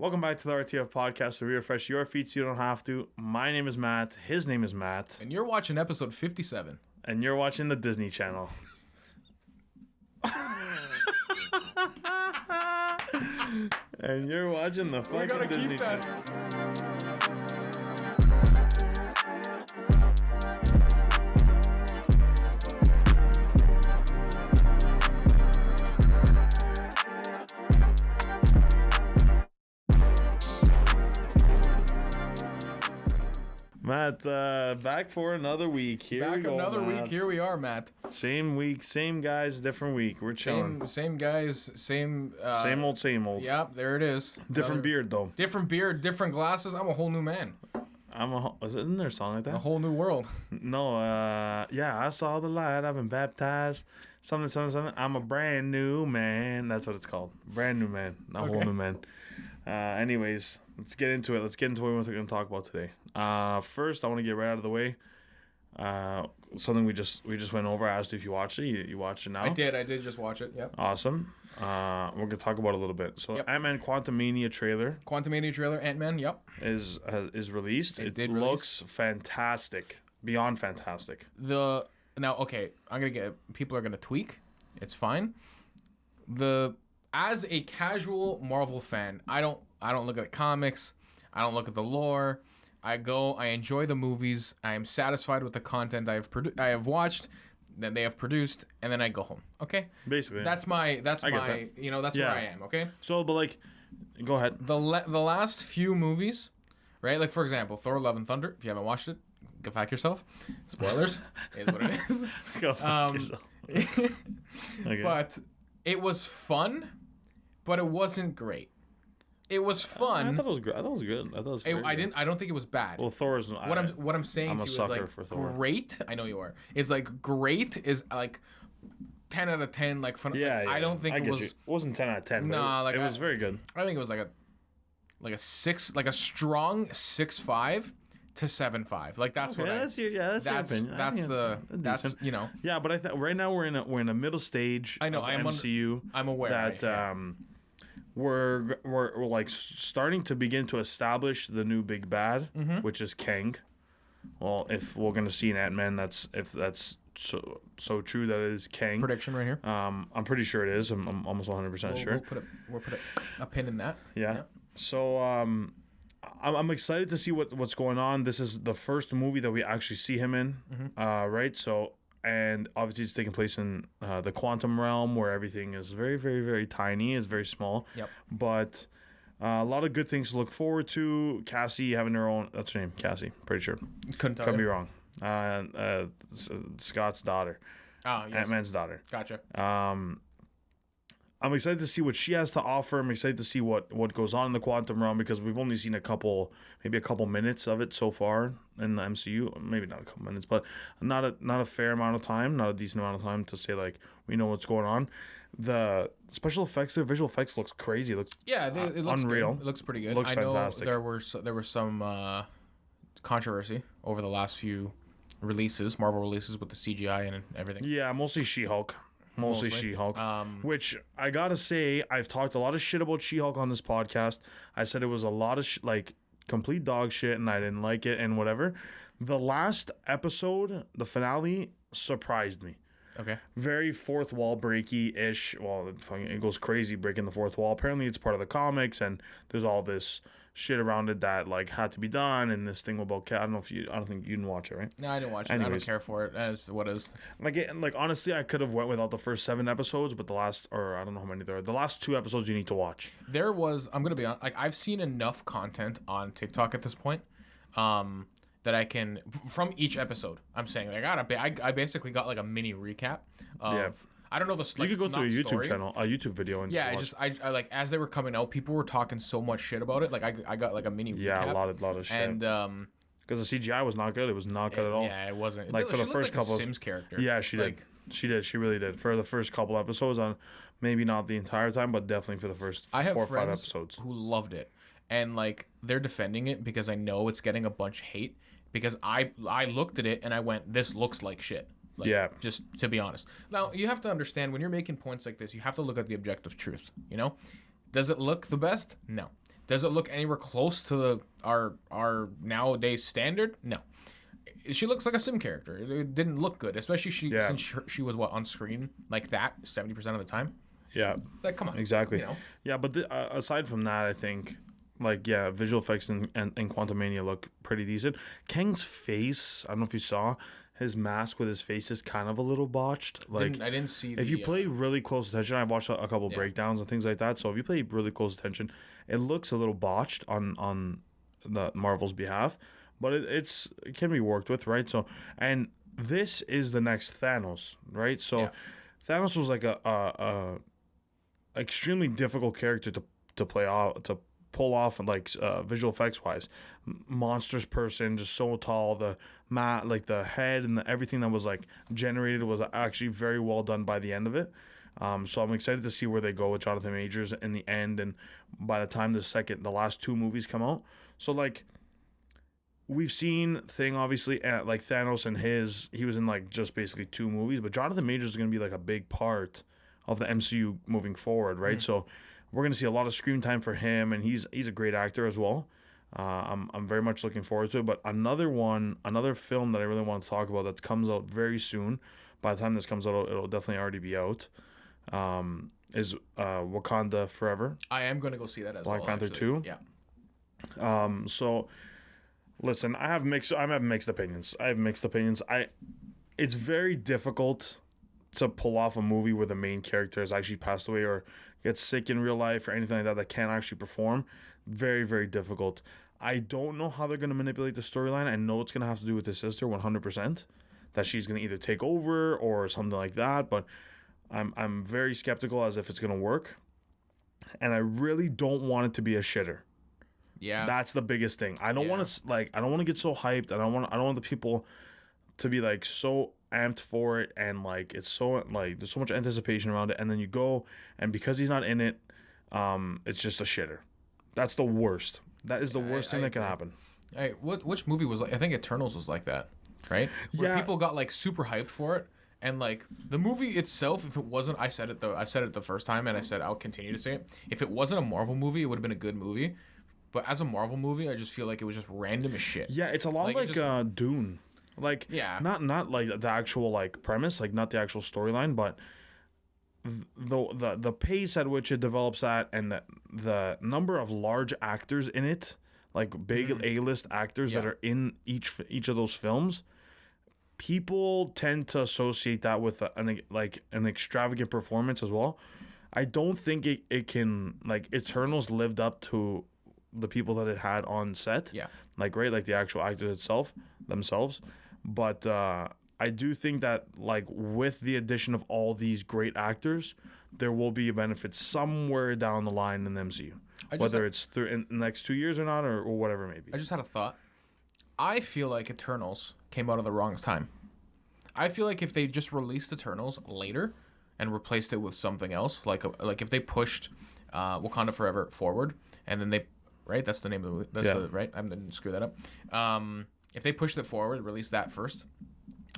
Welcome back to the RTF podcast, where we refresh your feet so you don't have to. My name is Matt. His name is Matt. And you're watching episode 57. And you're watching the Disney Channel. And you're watching the fucking Disney Channel. Matt, back for another week. Here we go, week. Here we are, Matt. Same week, same guys, different week. We're chilling. Same guys, same... same old. Yep, there it is. Different beard, though. Different beard, different glasses. I'm a whole new man. Isn't there a song like that? A whole new world. No, I saw the light. I've been baptized. Something. I'm a brand new man. That's what it's called. Brand new man. A whole new man. Anyways, let's get into it. Let's get into what we're going to talk about today. First, I want to get right out of the way. Something we just went over. I asked you if you watched it. You watched it now? I did just watch it, yep. Awesome. We're going to talk about it a little bit. So, Ant-Man Quantumania trailer. Ant-Man, yep. Is released. It looks fantastic. Beyond fantastic. Now, okay, people are going to tweak. It's fine. As a casual Marvel fan, I don't look at the comics. I don't look at the lore. I enjoy the movies. I am satisfied with the content I have watched, that they have produced, and then I go home. Okay? Basically. That's where I am, okay? So, but go ahead. The last few movies, right? Like, for example, Thor: Love and Thunder. If you haven't watched it, go fuck yourself. Spoilers. Is what it is. Go fuck yourself. Okay. But it was fun, but it wasn't great. It was fun. I thought it was good. I thought it was good. I don't think it was bad. Well, Thor's... What I'm saying to you is like for Thor. Great. I know you are. It's like great is like 10 out of 10. Like fun. Yeah, like, I don't think it was. It wasn't 10 out of 10. Nah, it was very good. I think it was like a 6, like a strong 6.5 to 7.5. Like that's okay, what. That's your opinion. That's you know. Yeah, but I thought right now we're in a middle stage. I know. Of MCU. I'm aware that we're like starting to begin to establish the new big bad, which is Kang. Well, if we're gonna see an Ant-Man, if that's so true that it is Kang. Prediction right here. I'm pretty sure it is. I'm almost 100% sure. We'll put a pin in that. Yeah. So I'm excited to see what's going on. This is the first movie that we actually see him in, right? So. And obviously it's taking place in the quantum realm where everything is very, very, very tiny. It's very small. Yep. But a lot of good things to look forward to. Cassie having her own... That's her name, Cassie. Pretty sure. Could be wrong. Scott's daughter. Oh, yes. Ant-Man's daughter. Gotcha. I'm excited to see what she has to offer. I'm excited to see what goes on in the quantum realm because we've only seen maybe a couple minutes of it so far in the MCU. Maybe not a couple minutes, but not a fair amount of time, not a decent amount of time to say like we know what's going on. The special effects, the visual effects looks crazy. It looks it looks unreal. Good. It looks pretty good. It looks fantastic. There was some controversy over the last few Marvel releases with the CGI and everything. Yeah, mostly She-Hulk. Mostly She-Hulk, which I gotta say, I've talked a lot of shit about She-Hulk on this podcast. I said it was a lot of complete dog shit, and I didn't like it, and whatever. The last episode, the finale, surprised me. Okay. Very fourth wall breaky-ish. Well, it goes crazy breaking the fourth wall. Apparently, it's part of the comics, and there's all this shit around it that had to be done, and this thing about I don't think you didn't watch it, right? No, I didn't watch it. Anyways, I don't care for it as what is. Honestly, I could have went without the first 7 episodes, but I don't know how many there are. The last 2 episodes you need to watch. I'm gonna be honest, I've seen enough content on TikTok at this point, that I can from each episode. I'm saying I basically got a mini recap of. I don't know the you could go through a YouTube channel, a YouTube video, and I as they were coming out, people were talking so much shit about it. I got a mini recap. Yeah, a lot of shit. And because the CGI was not good. It was not good at all. Yeah, it wasn't. For the first couple Sims character. Yeah, she did. She did. She really did. For the first couple episodes, on maybe not the entire time, but definitely for the first 4 or 5 episodes. Who loved it, and they're defending it because I know it's getting a bunch of hate because I looked at it and I went, this looks like shit. Just to be honest. Now, you have to understand, when you're making points like this, you have to look at the objective truth, Does it look the best? No. Does it look anywhere close to our nowadays standard? No. She looks like a sim character. It didn't look good, especially since she was on screen like that 70% of the time. Yeah. Like, come on. Exactly. You know? Yeah, but aside from that, I think, like, visual effects in Quantumania look pretty decent. Kang's face, I don't know if you saw, his mask with his face is kind of a little botched. Like, I didn't see if you play really close attention, I watched a couple breakdowns and things like that. So if you play really close attention, it looks a little botched on the Marvel's behalf, but it can be worked with, right? So, and this is the next Thanos, right? So Thanos was like a extremely difficult character to play off, to pull off, like visual effects wise. Monstrous person, just so tall. The like the head and everything that was like generated was actually very well done by the end of it. So I'm excited to see where they go with Jonathan Majors in the end, and by the time the last two movies come out. So like, we've seen Thing, obviously, like Thanos and he was in like just basically two movies, but Jonathan Majors is going to be like a big part of the MCU moving forward, right? So we're going to see a lot of screen time for him, and he's a great actor as well. I'm very much looking forward to it. But another film that I really want to talk about that comes out very soon. By the time this comes out, it'll definitely already be out. Is Wakanda Forever. I am going to go see that as Black well. Panther actually. 2. Yeah. So listen, I have mixed opinions. It's very difficult to pull off a movie where the main character has actually passed away or gets sick in real life or anything like that can't actually perform. Very, very difficult. I don't know how they're going to manipulate the storyline. I know it's going to have to do with his sister 100%, that she's going to either take over or something like that, but I'm very skeptical as if it's going to work. And I really don't want it to be a shitter. Yeah. That's the biggest thing. I don't want to get so hyped. I don't want the people to be like so amped for it, and like it's so like there's so much anticipation around it, and then you go, and because he's not in it, it's just a shitter. That's the worst. That is the worst thing that can happen. Hey, which movie was like? I think Eternals was like that, right? Where people got like super hyped for it, and like the movie itself, if it wasn't, I said it the first time, and I said I'll continue to say it. If it wasn't a Marvel movie, it would have been a good movie. But as a Marvel movie, I just feel like it was just random as shit. Yeah, it's a lot like Dune. Like, not like the actual like premise, like not the actual storyline, but the pace at which it develops at, and the number of large actors in it, like big A-list actors that are in each of those films. People tend to associate that with an extravagant performance as well. I don't think it can, like, Eternals lived up to the people that it had on set. Yeah. Like, right, like the actual actors themselves. But I do think that, like, with the addition of all these great actors, there will be a benefit somewhere down the line in the MCU. Whether it's in the next 2 years or not, or whatever it may be. I just had a thought. I feel like Eternals came out at the wrong time. I feel like if they just released Eternals later and replaced it with something else, like if they pushed Wakanda Forever forward, and then they, right? That's the name of the movie. That's right? I didn't screw that up. If they pushed it forward, released that first,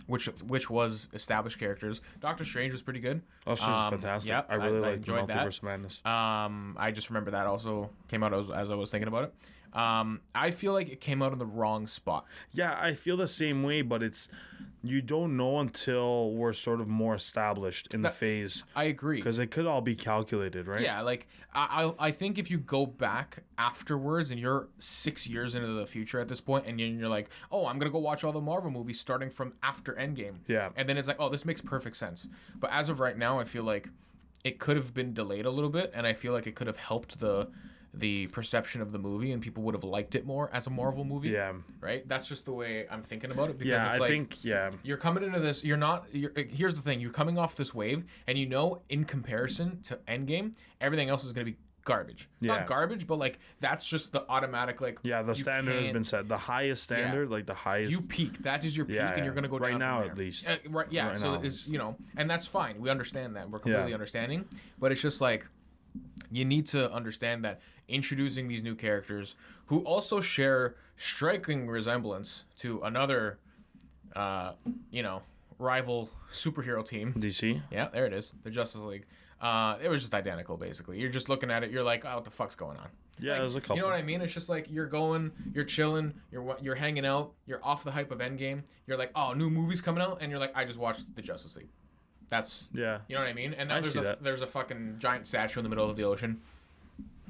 which was established characters. Doctor Strange was pretty good. Oh, she's fantastic. Yep, I really liked enjoyed Multiverse of Madness. I just remember that also came out as I was thinking about it. I feel like it came out in the wrong spot. Yeah, I feel the same way, but you don't know until we're sort of more established in the phase. I agree. Because it could all be calculated, right? Yeah, like I think if you go back afterwards and you're 6 years into the future at this point, and you're like, oh, I'm going to go watch all the Marvel movies starting from after Endgame. Yeah. And then it's like, oh, this makes perfect sense. But as of right now, I feel like it could have been delayed a little bit, and I feel like it could have helped the perception of the movie, and people would have liked it more as a Marvel movie. Yeah. Right? That's just the way I'm thinking about it. Because Yeah, it's I think. You're coming into this, here's the thing, you're coming off this wave, and in comparison to Endgame, everything else is going to be garbage. Yeah. Not garbage, but like, that's just the automatic, like. Yeah, the standard has been set. The highest standard, like the highest. You peak. That is your peak, and you're going to go down right now, from there. at least. Right, yeah, right so now. it's, and that's fine. We understand that. We're completely understanding. But it's just like, you need to understand that introducing these new characters who also share striking resemblance to another, rival superhero team. DC? Yeah, there it is. The Justice League. It was just identical, basically. You're just looking at it. You're like, oh, what the fuck's going on? Yeah, like, there's a couple. You know what I mean? It's just like you're chilling, you're hanging out, you're off the hype of Endgame. You're like, oh, new movie's coming out, and you're like, I just watched the Justice League. That's you know what I mean. And now there's a fucking giant statue in the middle of the ocean.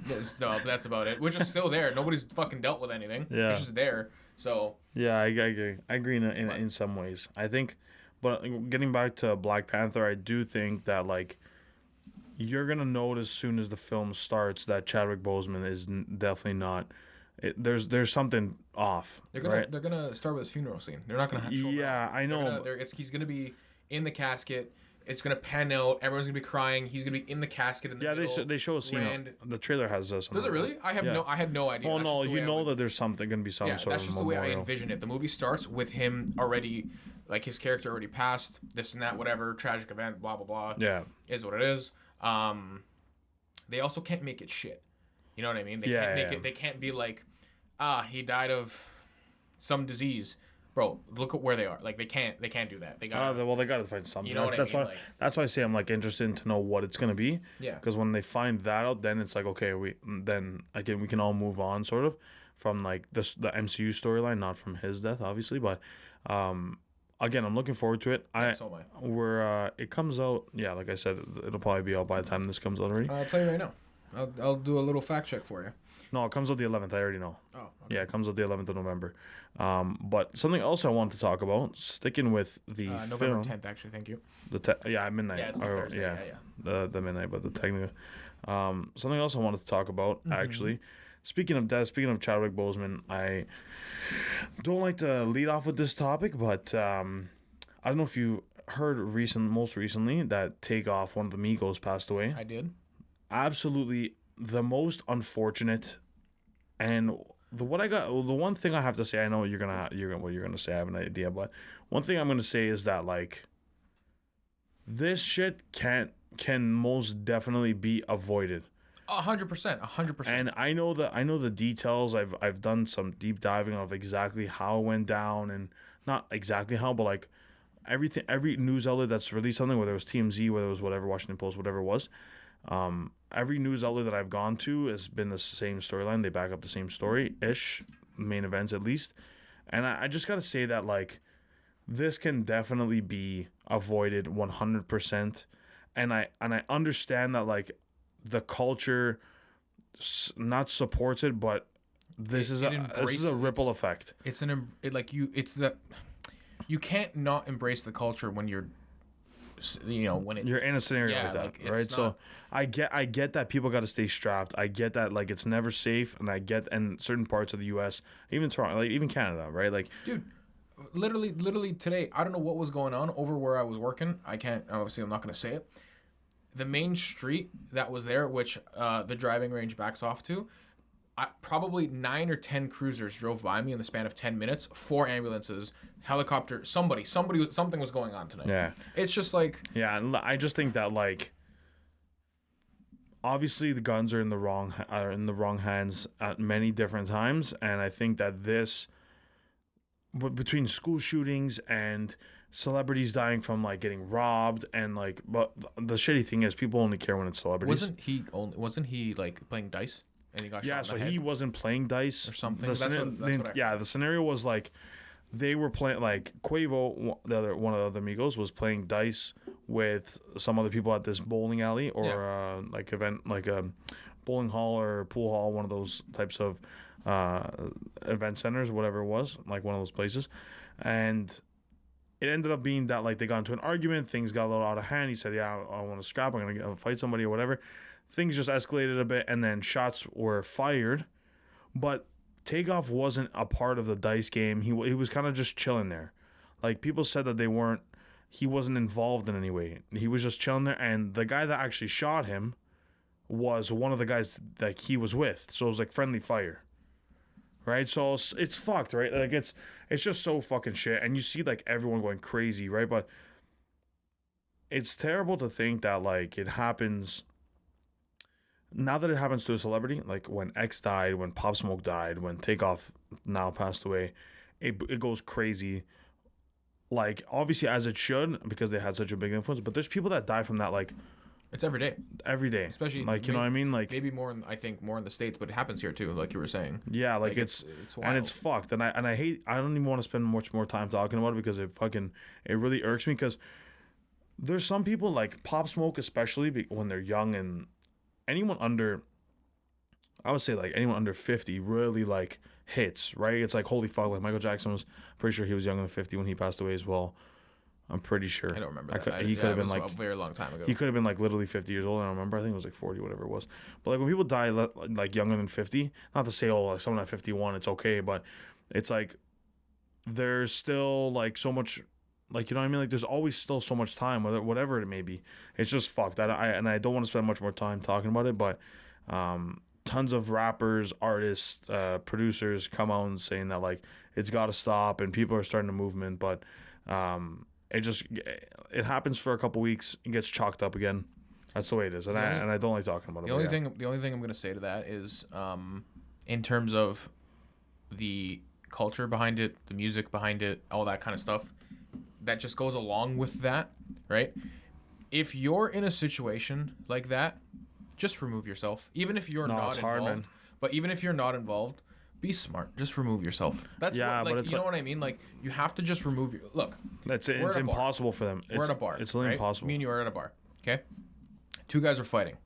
That's about it. Which is still there. Nobody's fucking dealt with anything. Yeah. It's just there. So. Yeah, I agree. I agree in some ways. I think, but getting back to Black Panther, I do think that like you're gonna notice as soon as the film starts that Chadwick Boseman is definitely not. There's something off. They're gonna start with his funeral scene. They're not gonna. Yeah, I know. He's gonna be in the casket. It's gonna pan out. Everyone's gonna be crying. He's gonna be in the casket. In the middle, they show a scene. The trailer has something. Does it really? I had no idea. Oh no, you know that there's gonna be some sort of. That's just the way I envision it. The movie starts with him already, like his character already passed. This and that, whatever tragic event, blah blah blah. Yeah, is what it is. They also can't make it shit. You know what I mean? They can't make it. They can't be like, he died of some disease. Bro, look at where they are. Like they can't do that. They got. They got to find something. You know what I mean? That's why I say I'm like interested to know what it's gonna be. Yeah. Because when they find that out, then it's like okay, we can all move on sort of from like the MCU storyline, not from his death, obviously, but again, I'm looking forward to it. It comes out. Yeah, like I said, it'll probably be out by the time this comes out already. I'll tell you right now. I'll do a little fact check for you. No, it comes out the 11th. I already know. Oh. Okay. Yeah, it comes out the 11th of November. But something else I wanted to talk about, sticking with the November film. 10th, actually. Thank you. Midnight. Yeah, it's the Thursday. Yeah. The midnight, but the technical. Something else I wanted to talk about, actually. Speaking of death, speaking of Chadwick Boseman, I don't like to lead off with this topic, but I don't know if you heard most recently that Takeoff, one of the Migos, passed away. I did. Absolutely the most unfortunate. And the one thing I have to say, I know you're gonna say, I have an idea, but one thing I'm gonna say is that like this shit can most definitely be avoided. 100%. And I know the details. I've done some deep diving of exactly how it went down, and not exactly how, but like every news outlet that's released something, whether it was TMZ, whether it was whatever, Washington Post, whatever it was. Every news outlet that I've gone to has been the same storyline. They back up the same story-ish, main events at least. And I just got to say that, like, this can definitely be avoided 100%. And I understand that, like, the culture not supports it, but this is a ripple effect. You can't not embrace the culture when you're, when you're in a scenario like that, right? So I get that people got to stay strapped. I get that, like, it's never safe, and I get, and certain parts of the U.S., even Toronto, like even Canada, right? Like, dude, literally today, I don't know what was going on over where I was working. I'm not gonna say it. The main street that was there, which the driving range backs off to, probably 9 or 10 cruisers drove by me in the span of 10 minutes. 4 ambulances, helicopter, something was going on tonight. Yeah, it's just like, yeah. And I just think that, like, obviously the guns are in the wrong hands at many different times, and I think that this, between school shootings and celebrities dying from, like, getting robbed, and, like, but the shitty thing is people only care when it's celebrities. Wasn't he like playing dice? And he got shot in the head? He wasn't playing dice or something. The scenario was like they were playing, like, Quavo, one of the other Migos, was playing dice with some other people at this bowling alley or event, like a bowling hall or pool hall, one of those types of event centers, whatever it was, like one of those places, and it ended up being that, like, they got into an argument, things got a little out of hand. He said, "Yeah, I want to scrap. I'm gonna fight somebody or whatever." Things just escalated a bit, and then shots were fired. But Takeoff wasn't a part of the dice game. He was kind of just chilling there. Like, people said that he wasn't involved in any way. He was just chilling there, and the guy that actually shot him was one of the guys that he was with. So it was like friendly fire, right? So it's fucked, right? Like, it's just so fucking shit, and you see, like, everyone going crazy, right? But it's terrible to think that, like, it happens. Now that it happens to a celebrity, like when X died, when Pop Smoke died, when Takeoff now passed away, it goes crazy. Like, obviously, as it should, because they had such a big influence. But there's people that die from that, like It's every day. every day. Especially like, you know what I mean? Like, maybe I think more in the States, but it happens here too, like you were saying. yeah, like it's wild. and it's fucked. And I hate, I don't even want to spend much more time talking about it because it really irks me because there's some people like Pop Smoke, especially when they're young, and anyone under, I would say like anyone under 50 really like hits, right? It's like, holy fuck, like Michael Jackson was, pretty sure he was younger than 50 when he passed away as well. I'm pretty sure. I don't remember that. He could have been like like a very long time ago. He could have been like literally 50 years old. I don't remember. I think it was like 40, whatever it was. But like when people die like younger than 50, not to say like someone at 51 it's okay, but it's like there's still like so much, like, you know what I mean? Like there's always still so much time, whatever it may be. It's just fucked. I don't want to spend much more time talking about it, but tons of rappers, artists, producers come out and saying that like it's got to stop, and people are starting a movement, but it happens for a couple weeks, it gets chalked up again. That's the way it is, and I don't like talking about it. The only thing I'm gonna say to that is, in terms of the culture behind it, the music behind it, all that kind of stuff, that just goes along with that, right? If you're in a situation like that, just remove yourself, even if you're not involved. Man. But even if you're not involved, be smart. Just remove yourself. That's but it's, you know what I mean? Like, you have to just remove your... Look. It's impossible for them. We're at a bar. It's literally impossible. Me and you are at a bar. Okay? Two guys are fighting.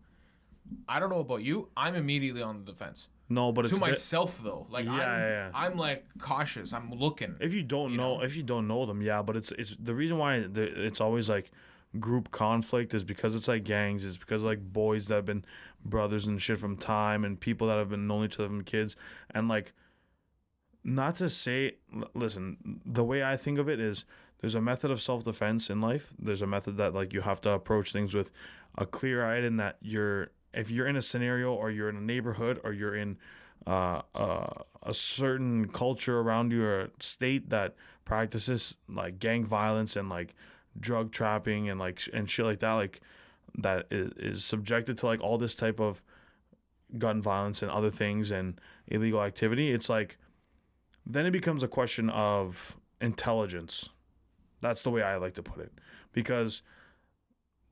I don't know about you. I'm immediately on the defense. No, but to myself though. Like, I'm like cautious. I'm looking. If you don't know them, yeah. But it's the reason why it's always like group conflict is because it's like gangs. It's because like boys that have been brothers and shit from time, and people that have been known each other from kids, and like, not to say, listen, the way I think of it is there's a method of self-defense in life. There's a method that like you have to approach things with a clear eye, and that if you're in a scenario, or you're in a neighborhood, or you're in a certain culture around you, or a state that practices like gang violence and like drug trapping and like and shit like that, like that is subjected to like all this type of gun violence and other things and illegal activity, it's like then it becomes a question of intelligence. That's the way I like to put it, because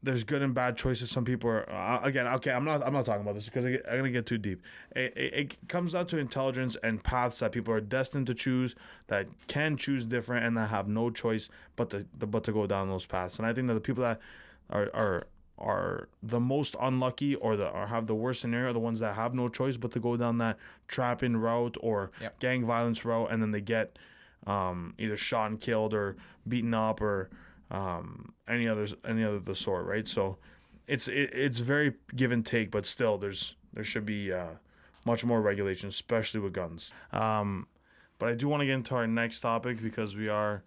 there's good and bad choices. Some people are again, okay, I'm not talking about this because I'm gonna get too deep. It comes down to intelligence and paths that people are destined to choose, that can choose different, and that have no choice but to go down those paths. And I think that the people that are the most unlucky, or have the worst scenario, are the ones that have no choice but to go down that trapping route or gang violence route, and then they get either shot and killed or beaten up or any other of the sort, right? So it's very give and take, but still there should be much more regulation, especially with guns. But I do want to get into our next topic, because we are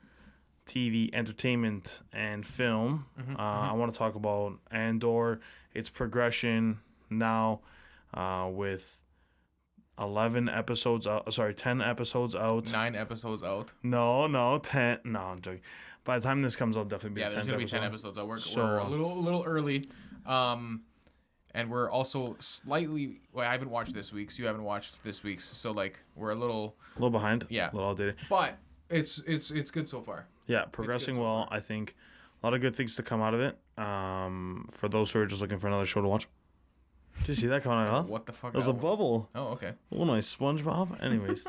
TV, entertainment, and film. I want to talk about Andor, its progression now, with 11 episodes out. Sorry, 10 episodes out. 9 episodes out. No, 10. No, I'm joking. By the time this comes out, definitely be 10 episodes. Yeah, there's going to be 10 episodes. We're a little early. And we're also slightly... Well, I haven't watched this week's. You haven't watched this week's. So, like, we're a little behind. Yeah. A little outdated. But it's good so far. Yeah, progressing well. I think a lot of good things to come out of it. For those who are just looking for another show to watch. Did you see that coming out? What the fuck? It was a bubble. Oh, okay. Oh, nice SpongeBob. Anyways,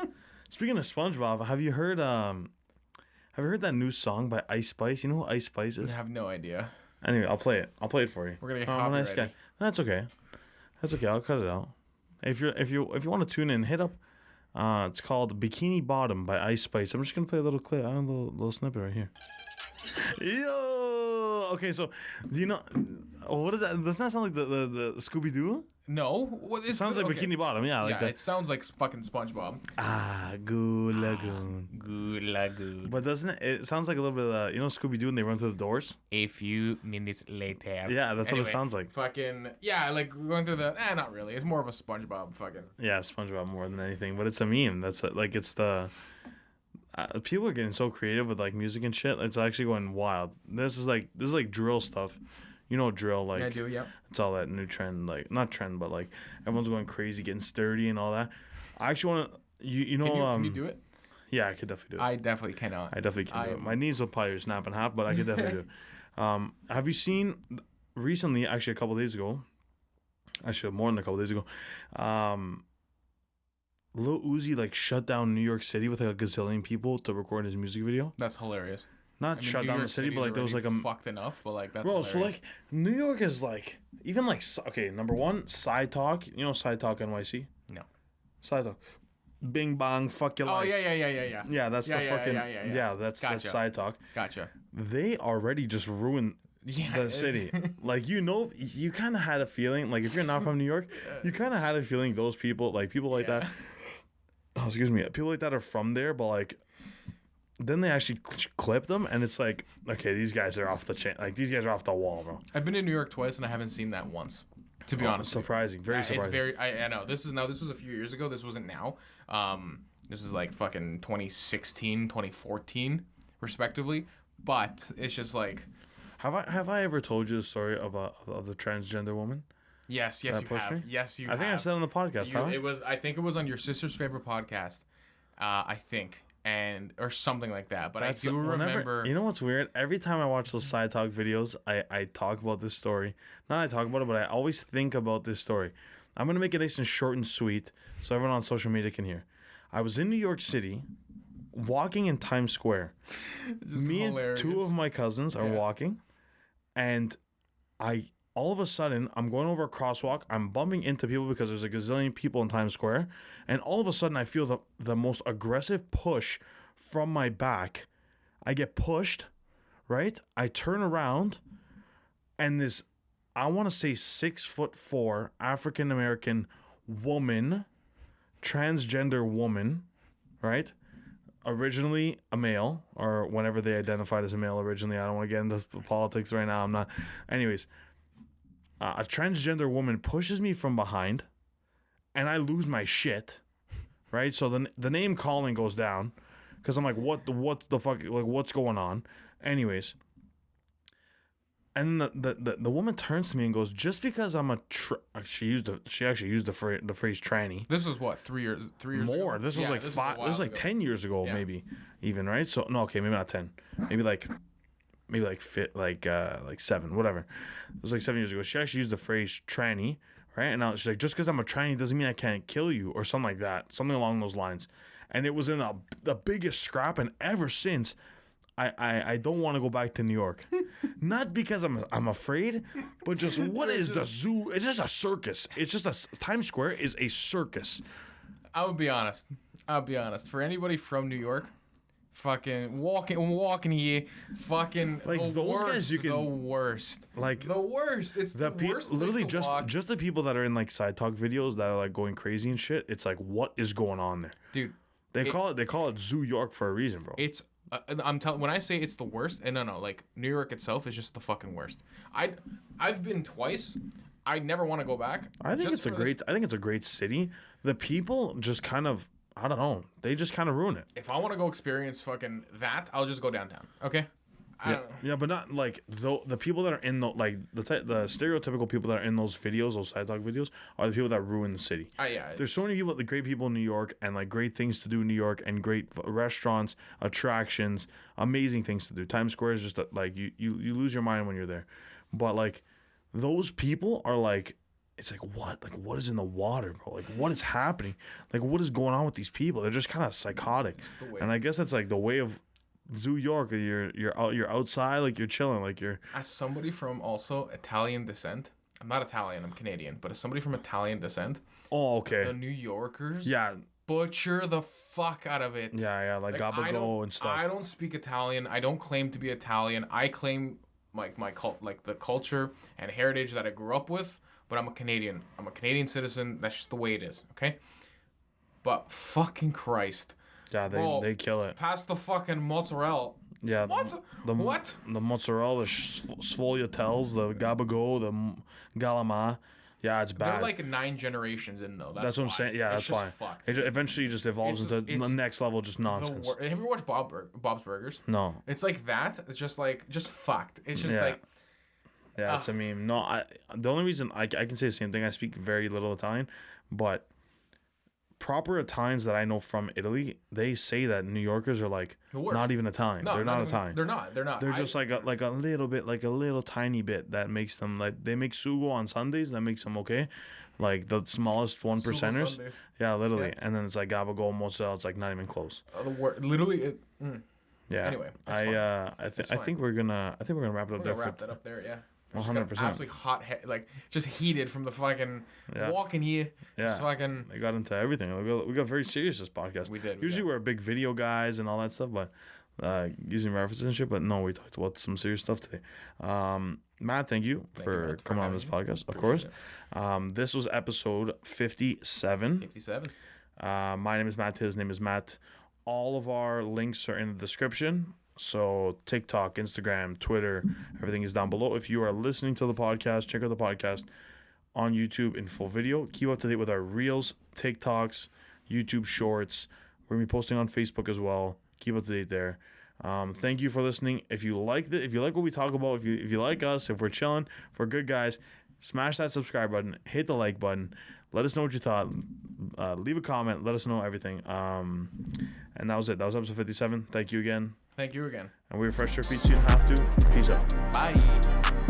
speaking of SpongeBob, have you heard that new song by Ice Spice? You know who Ice Spice is? I have no idea. Anyway, I'll play it for you. We're gonna get copyrighted. Nice guy. That's okay. I'll cut it out. If you want to tune in, hit up. It's called Bikini Bottom by Ice Spice. I'm just gonna play a little clip. I have a little snippet right here. Yo. Okay, so do you know what is that? Doesn't that sound like the Scooby Doo? No. What it sounds like Bikini Bottom. Yeah, like that. It sounds like fucking SpongeBob. Goo Lagoon. Goo Lagoon. But doesn't it? It sounds like a little bit of Scooby Doo, and they run through the doors. A few minutes later. Yeah, that's what it sounds like. Fucking like going through the. Not really. It's more of a SpongeBob fucking. Yeah, SpongeBob more than anything, but it's a meme. That's like it's the. People are getting so creative with like music and shit. It's actually going wild. This is like drill stuff. You know drill, like I do, yeah. It's all that new trend, like not trend, but like everyone's going crazy, getting sturdy and all that. I actually want to, you know, can you do it? Yeah, I could definitely do it. I definitely cannot. I definitely can do it. My knees will probably snap in half, but I could definitely do it. Have you seen recently, actually a couple days ago, actually more than a couple days ago, Lil Uzi like shut down New York City with like a gazillion people to record his music video. That's hilarious. Not shut down the city, but like there was like a fucked enough, but like that's bro. hilarious. So like New York is like even like okay. Number one, Side Talk. You know Side Talk NYC. No. Side Talk. Bing bong, fuck your life. Oh yeah. Yeah, that's the fucking yeah. That's Gotcha. Side Talk. Gotcha. They already just ruined the city. Like you kind of had a feeling. Like if you're not from New York, you kind of had a feeling those people like people like that. Oh, excuse me. People like that are from there, but like. Then they actually clip them, and it's like, okay, these guys are off the chain. Like these guys are off the wall, bro. I've been in New York twice, and I haven't seen that once. To be honest, surprising, very surprising. It's very. I know this was a few years ago. This wasn't now. This is like fucking 2016, 2014, respectively. But it's just like, have I ever told you the story of the transgender woman? Yes, you have. Yes, you. I think I said it on the podcast. I think it was on your sister's favorite podcast. I think. Or something like that, but I do remember. You know what's weird? Every time I watch those Side Talk videos, I talk about this story. Not I talk about it, but I always think about this story. I'm gonna make it nice and short and sweet, so everyone on social media can hear. I was in New York City, walking in Times Square. Me hilarious. And two of my cousins are walking, and all of a sudden, I'm going over a crosswalk. I'm bumping into people because there's a gazillion people in Times Square. And all of a sudden, I feel the most aggressive push from my back. I get pushed, right? I turn around, and this, I want to say 6'4" African-American woman, transgender woman, right? Originally a male, or whenever they identified as a male originally. I don't want to get into politics right now. I'm not. Anyways. A transgender woman pushes me from behind, and I lose my shit, right? So the name calling goes down, because I'm like, what the fuck, like what's going on? Anyways, and the woman turns to me and goes, just because I'm she actually used the phrase tranny. This was what 3 years more. Ago? This was like 5. This was like 10 years ago, maybe even, right? So no, okay, maybe not 10, maybe like 7, whatever. It was like 7 years ago. She actually used the phrase tranny, right? And now she's like, just because I'm a tranny doesn't mean I can't kill you, or something like that, something along those lines. And it was in the biggest scrap, and ever since, I don't want to go back to New York, not because I'm afraid, but just what is the zoo? It's just a circus. It's just Times Square is a circus. I'll be honest. For anybody from New York. Fucking walking here, fucking like the those worst, guys. The worst, like the worst. It's the worst. Literally, just the people that are in like Side Talk videos that are like going crazy and shit. It's like, what is going on there, dude? They call it Zoo York for a reason, bro. It's I'm telling when I say it's the worst, and no, like New York itself is just the fucking worst. I've been twice. I never want to go back. I think it's a great city. The people just kind of. I don't know. They just kind of ruin it. If I want to go experience fucking that, I'll just go downtown. Okay. I don't know. Yeah, but not like the people that are in the stereotypical people that are in those videos, those Side Talk videos, are the people that ruin the city. Yeah. There's so many people, the great people in New York, and like great things to do in New York, and great restaurants, attractions, amazing things to do. Times Square is just like you lose your mind when you're there, but like those people are like. It's like what is in the water, bro? Like what is happening? Like what is going on with these people? They're just kind of psychotic, and I guess that's like the way of Zoo York. You're outside, like you're chilling, like you're. As somebody from also Italian descent, I'm not Italian, I'm Canadian, but as somebody from Italian descent. Oh, okay. The New Yorkers. Yeah. Butcher the fuck out of it. Yeah, like gabago and stuff. I don't speak Italian. I don't claim to be Italian. I claim like the culture and heritage that I grew up with. But I'm a Canadian. I'm a Canadian citizen. That's just the way it is, okay? But fucking Christ. Yeah, they kill it. Past the fucking mozzarella. Yeah. What? The mozzarella, the sfogliatelles, the gabago, the galama. Yeah, it's bad. They're like 9 generations in, though. That's what I'm saying. Yeah, that's why. It eventually just evolves into the next level, just nonsense. Have you ever watched Bob's Burgers? No. It's like that. It's just fucked. It's just like... Yeah, it's a meme. No, the only reason I can say the same thing. I speak very little Italian, but proper Italians that I know from Italy, they say that New Yorkers are like The worst. not even Italian. No, they're not even- Italian. They're not. They're not. They're just like a little bit, like a little tiny bit that makes them like they make sugo on Sundays that makes them okay, like the smallest one Sugo percenters. Sundays. Yeah, literally, Yeah. and then it's like gabagool mozzarella. It's like not even close. The word literally. Yeah. Anyway, that's I fine. I think we're gonna wrap it up We're there. gonna wrap that up there. Yeah. 100%. Absolutely hot, like just heated from the fucking Yeah. walking here. Yeah. Just fucking. We got into everything. We got very serious this podcast. We did. Usually we're big video guys and all that stuff, but using references and shit. But no, we talked about some serious stuff today. Matt, thank you for Matt, for coming on having this me. podcast. Of Appreciate course. This was episode 57. 57. My name is Matt. His name is Matt. All of our links are in the description. So TikTok, Instagram, Twitter, everything is down below. If you are listening to the podcast, check out the podcast on YouTube in full video. Keep up to date with our Reels, TikToks, YouTube Shorts. We're going to be posting on Facebook as well. Keep up to date there. Thank you for listening. If you like what we talk about, if you like us, if we're chilling, if we're good guys, smash that subscribe button, hit the like button. Let us know what you thought. Leave a comment. Let us know everything. And that was it. That was episode 57. Thank you again. Thank you again. And we refresh your feet so you don't have to. Peace out. Bye.